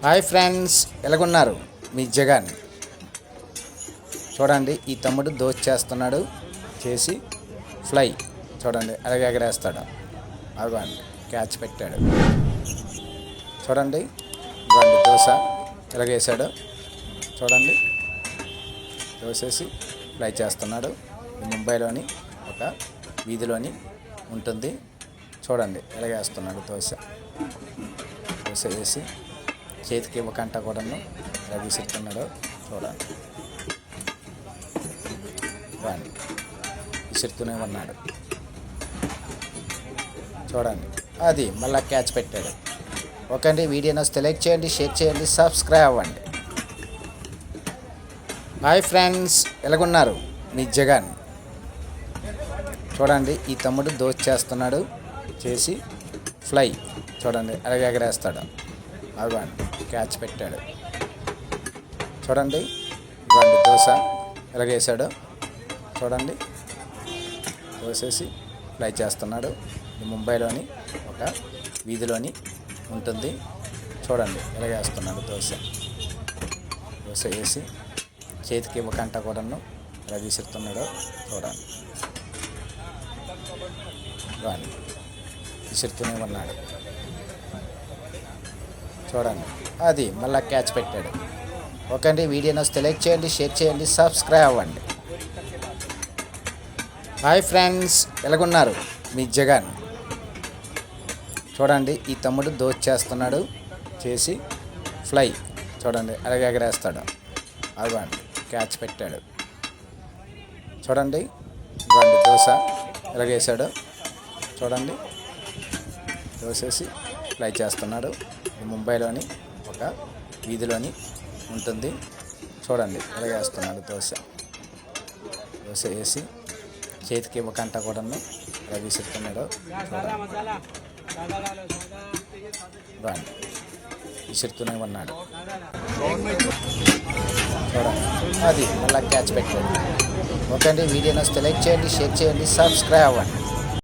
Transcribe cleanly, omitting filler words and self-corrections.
Hi friends, ఎలాగున్నారు? మీ జగన్. చూడండి, ఈ తమ్ముడు దోశ చేస్తున్నాడు. చేసి ఫ్లై చూడండి అలాగే ఎగరేస్తాడు. అవ్వండి, క్యాచ్ పెట్టాడు. చూడండి, ఇవ్వండి దోశ ఎలాగేసాడు. చూడండి, దోసేసి ఫ్లై చేస్తున్నాడు. ముంబైలోని ఒక వీధిలోని ఉంటుంది. చూడండి ఎలాగేస్తున్నాడు దోశ వేసి చేతికి ఇవ్వకంట కూడాను ఎలా విసురుతున్నాడో చూడండి. వాడిని విసురుతూనే ఉన్నాడు. చూడండి, అది మళ్ళీ క్యాచ్ పెట్టాడు. ఓకే అండి, వీడియో నచ్చితే లైక్ చేయండి, షేర్ చేయండి, సబ్స్క్రైబ్ అవ్వండి. హాయ్ ఫ్రెండ్స్, ఎలాగున్నారు? మీ జగన్. చూడండి, ఈ తమ్ముడు దోశ చేస్తున్నాడు. చేసి ఫ్లై చూడండి అలాగే ఎగరేస్తాడు. అవ్వండి, క్యాచ్ పెట్టాడు. చూడండి, ఇవ్వండి దోశ ఎలాగేసాడు. చూడండి, దోసేసి ఫ్లై చేస్తున్నాడు. ముంబైలోని ఒక వీధిలోని ఉంటుంది. చూడండి ఎలాగేస్తున్నాడు దోశ వేసి చేతికి ఇవ్వకంట కూడాను ఎలా విసురుతున్నాడో చూడండి. వాడిని విసురుతూనే ఉన్నాడు. చూడండి, అది మళ్ళీ క్యాచ్ పెట్టాడు. ఓకే అండి, వీడియో నచ్చితే లైక్ చేయండి, షేర్ చేయండి, సబ్స్క్రైబ్ అవ్వండి. హాయ్ ఫ్రెండ్స్, ఎలాగున్నారు? మీ జగన్. చూడండి, ఈ తమ్ముడు దోశ చేస్తున్నాడు. చేసి ఫ్లై చూడండి అలాగే ఎగరేస్తాడు. అవ్వండి, క్యాచ్ పెట్టాడు. చూడండి, ఇవ్వండి దోశ ఎలాగేసాడు. చూడండి, దోసేసి ఫ్లై చేస్తున్నాడు. ముంబైలోని ఒక వీధిలోని ఉంటుంది. చూడండి ఎలాగేస్తున్నాడు దోశ వేసి చేతికి ఇవ్వకంట కూడాను ఎలా విసురుతున్నాడో చూడండి. వాడిని విసురుతూనే ఉన్నాడు. చూడండి, అది మళ్ళీ క్యాచ్ పెట్టాడు. ఓకే అండి, వీడియో నచ్చితే లైక్ చేయండి, షేర్ చేయండి, సబ్స్క్రైబ్ అవ్వండి.